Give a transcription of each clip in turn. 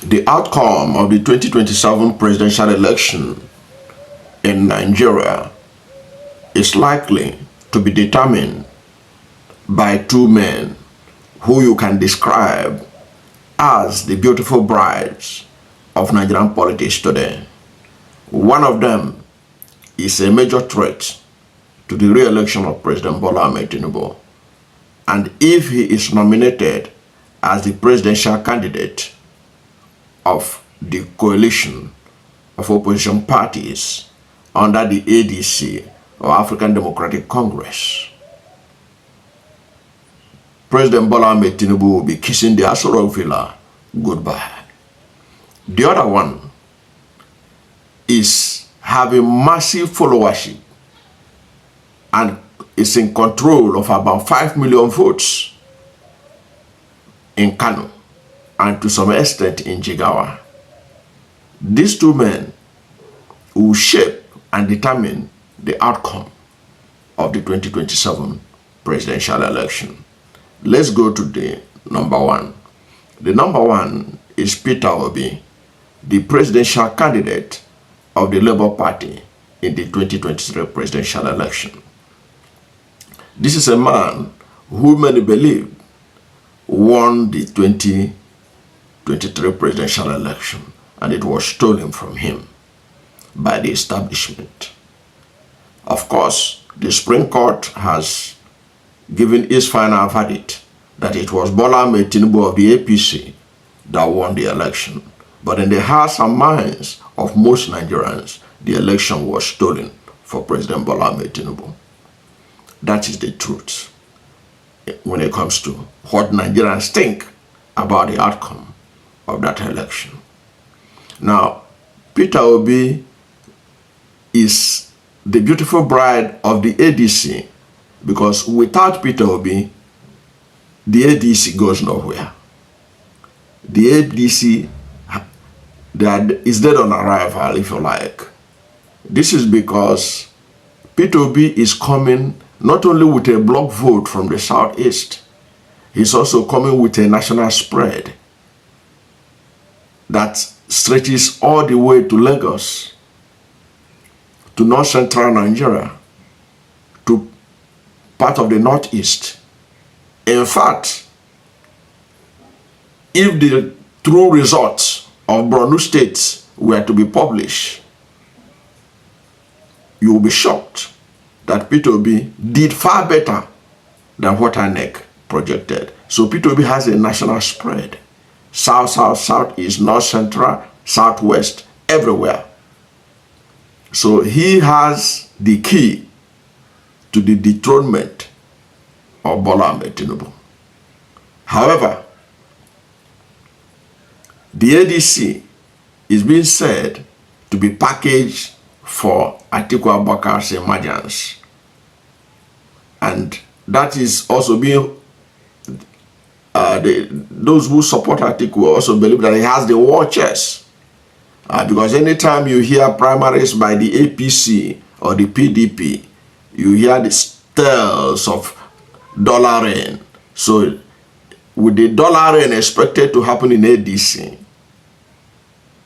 The outcome of the 2027 presidential election in Nigeria is likely to be determined by two men who you can describe as the beautiful brides of Nigerian politics today. One of them is a major threat to the re-election of President Bola Ahmed Tinubu. And if he is nominated as the presidential candidate of the coalition of opposition parties under the ADC, or African Democratic Congress, President Bola Ahmed Tinubu will be kissing the Aso Rock Villa goodbye. The other one is having massive followership and is in control of about 5 million votes in Kano and to some extent in Jigawa. These two men will shape and determine the outcome of the 2027 presidential election. Let's go to the number one. The number one is Peter Obi, the presidential candidate of the Labour Party in the 2023 presidential election. This is a man who many believe won the 2023 presidential election, and it was stolen from him by the establishment. Of course, the Supreme Court has given its final verdict that it was Bola Ahmed Tinubu of the APC that won the election. But in the hearts and minds of most Nigerians, the election was stolen for President Bola Ahmed Tinubu. That is the truth when it comes to what Nigerians think about the outcome of that election. Now, Peter Obi is the beautiful bride of the ADC, because without Peter Obi, the ADC goes nowhere. The ADC is dead on arrival, if you like. This is because Peter Obi is coming not only with a block vote from the southeast, he's also coming with a national spread that stretches all the way to Lagos, to north-central Nigeria, to part of the northeast. In fact, if the true results of Borno State were to be published, you will be shocked that Peter Obi did far better than what INEC projected. So Peter Obi has a national spread. South, south, southeast, north, central, southwest, everywhere. So he has the key to the dethronement of Bola Ahmed Tinubu. However, the ADC is being said to be packaged for Atiku Abubakar's emergence. And that is also being, those who support Atiku also believe that he has the war chest. Because anytime you hear primaries by the APC or the PDP, you hear the tales of dollar rain. So with the dollar rain expected to happen in ADC,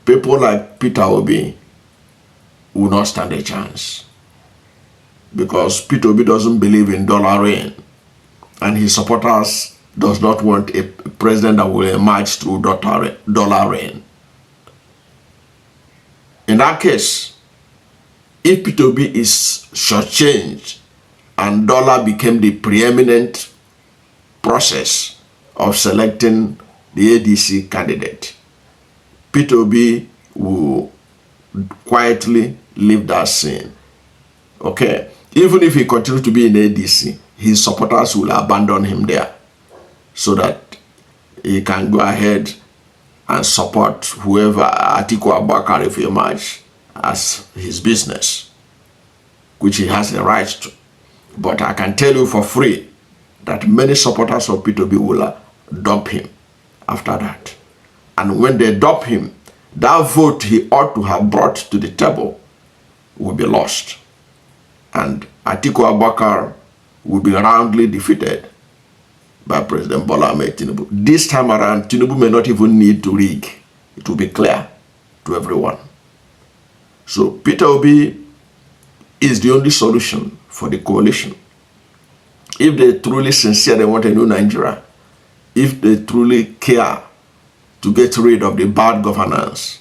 people like Peter Obi will not stand a chance, because Peter Obi doesn't believe in dollar rain, and his supporters does not want a president that will emerge through dollar rain. In that case, if Peter Obi is shortchanged and dollar became the preeminent process of selecting the ADC candidate, Peter Obi will quietly leave that scene. Okay? Even if he continues to be in ADC, his supporters will abandon him there so that he can go ahead and support whoever Atiku Abubakar if he emerge as his business, which he has the right to. But I can tell you for free that many supporters of Peter Obi will dump him after that. And when they dump him, that vote he ought to have brought to the table will be lost. And Atiku Abubakar will be roundly defeated by President Bola Ahmed Tinubu. This time around, Tinubu may not even need to rig it will be clear to everyone. So Peter Obi is the only solution for the coalition. If they truly sincere, they want a new Nigeria, if they truly care to get rid of the bad governance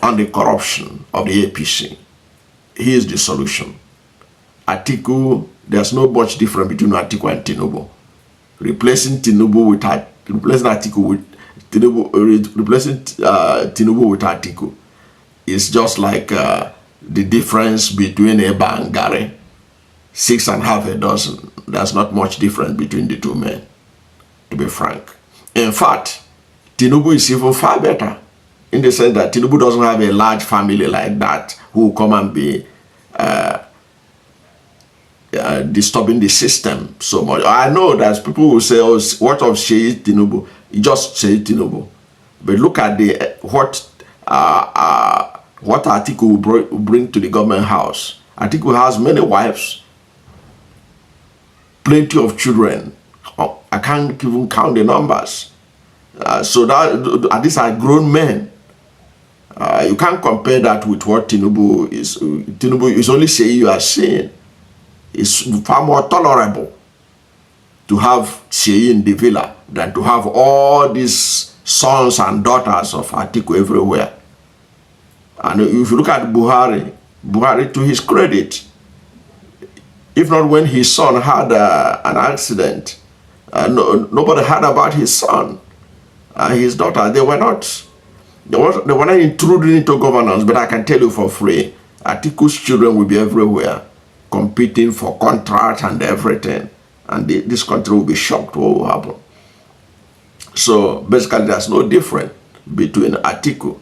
and the corruption of the APC, he is the solution. Atiku, there's no much difference between Atiku and Tinubu. Replacing Atiku with Atiku is just like the difference between Eba and Gary. 6.5 a dozen. There's not much difference between the two men, to be frank. In fact, Tinubu is even far better in the sense that Tinubu doesn't have a large family like that who will come and be disturbing the system so much. I know that people will say, oh, what of Sheyi Tinubu? You just say Tinubu. But look at what Atiku will bring to the government house. Atiku has many wives, plenty of children. I can't even count the numbers. So that these are grown men. You can't compare that with what Tinubu is. Tinubu is only saying you are saying. It's far more tolerable to have Sheyi in the villa than to have all these sons and daughters of Atiku everywhere. And if you look at Buhari, to his credit, if not when his son had an accident, nobody heard about his son and his daughter. They were not intruding into governance, but I can tell you for free, Atiku's children will be everywhere, competing for contracts and everything. And this country will be shocked what will happen. So basically, there's no difference between Atiku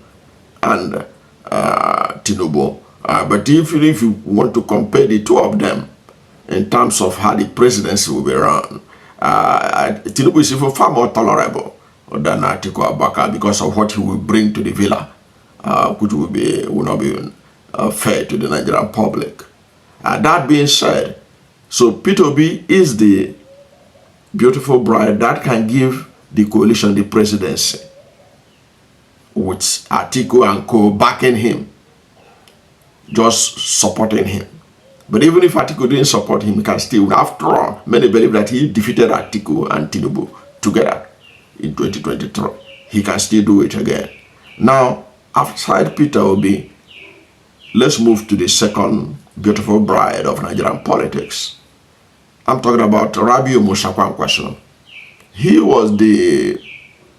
and Tinubu. But if you want to compare the two of them in terms of how the presidency will be run, Tinubu is even far more tolerable than Atiku Abubakar because of what he will bring to the villa, which will not be fair to the Nigerian public. That being said, so Peter Obi is the beautiful bride that can give the coalition the presidency, with Atiku and co backing him, just supporting him. But even if Atiku didn't support him, he can still, after all, many believe that he defeated Atiku and Tinubu together in 2023. He can still do it again. Now, outside Peter Obi, let's move to the second beautiful bride of Nigerian politics. I'm talking about Rabiu Kwankwaso. He was the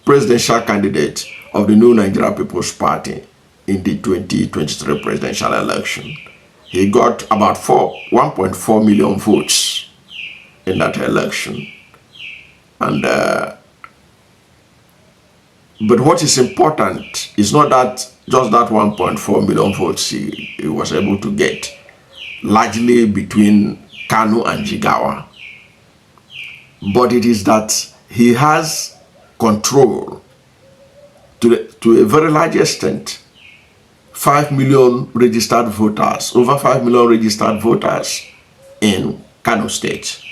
presidential candidate of the New Nigerian People's Party in the 2023 presidential election. He got about 1.4 million votes in that election. And but what is important is not that just that 1.4 million votes he was able to get, largely between Kanu and Jigawa. But it is that he has control to a very large extent. 5 million registered voters, over 5 million registered voters in Kano State.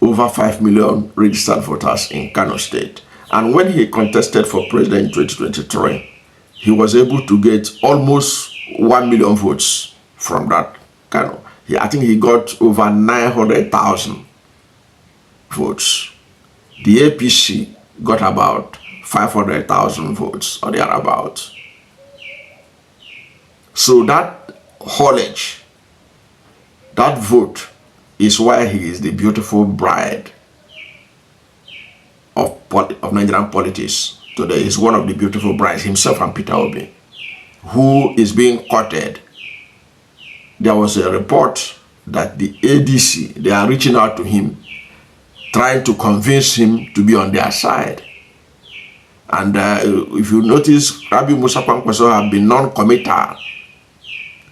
Over 5 million registered voters in Kano State. And when he contested for president in 2023, he was able to get almost 1 million votes from that Kano. I think he got over 900,000 votes. The APC got about 500,000 votes or thereabouts. So that haulage, that vote, is why he is the beautiful bride of Nigerian politics today. He's one of the beautiful brides, himself and Peter Obi, who is being courted. There was a report that the ADC, they are reaching out to him, trying to convince him to be on their side. And if you notice, Rabiu Kwankwaso have been non-committal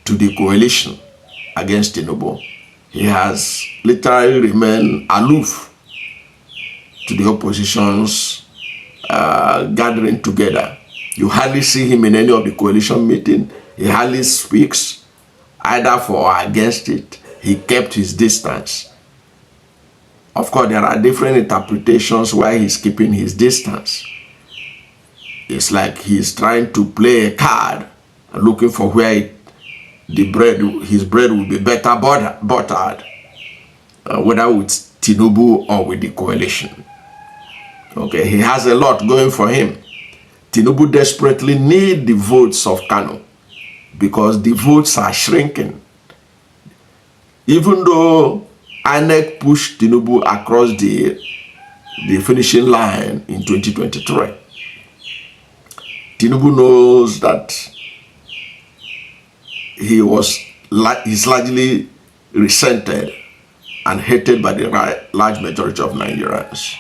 to the coalition against Tinubu. He has literally remained aloof to the opposition's gathering together. You hardly see him in any of the coalition meeting. He hardly speaks either for or against it. He kept his distance. Of course, there are different interpretations why he's keeping his distance. It's like he's trying to play a card and looking for where his bread will be better buttered, whether with Tinubu or with the coalition. Okay, he has a lot going for him. Tinubu desperately needs the votes of Kano because the votes are shrinking. Even though INEC pushed Tinubu across the finishing line in 2023, Tinubu knows that he's largely resented and hated by the large majority of Nigerians.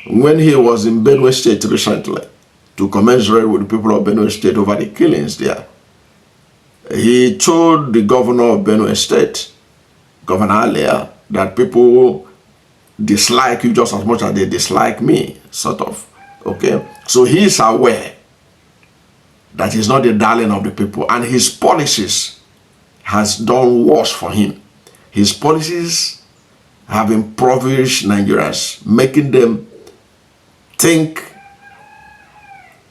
When he was in Benue State recently to commensurate with the people of Benue State over the killings there, he told the governor of Benue State, Governor Alia, that people dislike you just as much as they dislike me, sort of. Okay? So he is aware that he's not the darling of the people, and his policies has done worse for him. His policies have impoverished Nigerians, making them think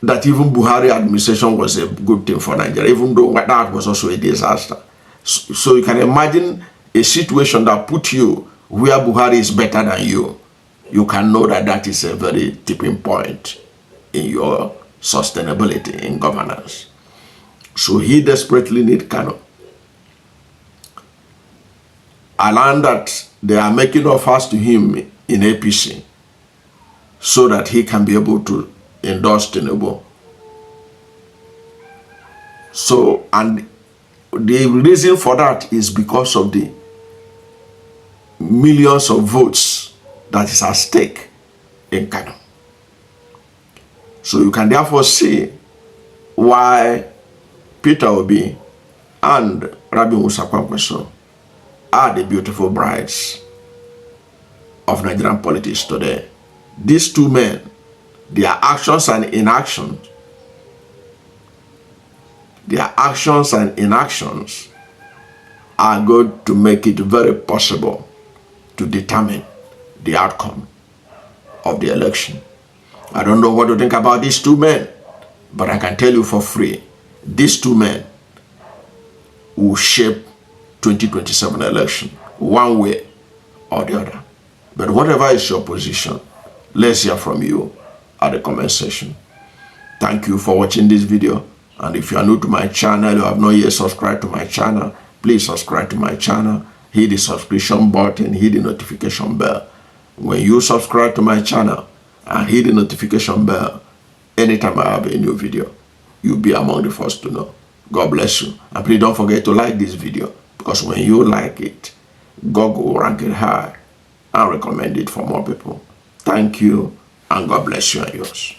that even Buhari administration was a good thing for Nigeria, even though that was also a disaster. So you can imagine a situation that put you where Buhari is better than you. You can know that that is a very tipping point in your sustainability in governance. So he desperately needs Kano. I learned that they are making offers to him in APC so that he can be able to endorse Tinubu. So, and the reason for that is because of the millions of votes that is at stake in Kano. So you can therefore see why Peter Obi and Rabiu Kwankwaso are the beautiful brides of Nigerian politics today. These two men, their actions and inactions, are going to make it very possible to determine the outcome of the election. I don't know what to think about these two men, but I can tell you for free, these two men will shape 2027 election one way or the other. But whatever is your position, let's hear from you at the comment section. Thank you for watching this video, and if you are new to my channel, you have not yet subscribed to my channel, please subscribe to my channel, hit the subscription button, hit the notification bell. When you subscribe to my channel and hit the notification bell, anytime I have a new video, you'll be among the first to know. God bless you. And please don't forget to like this video, because when you like it, God will rank it high and recommend it for more people. Thank you, and God bless you and yours.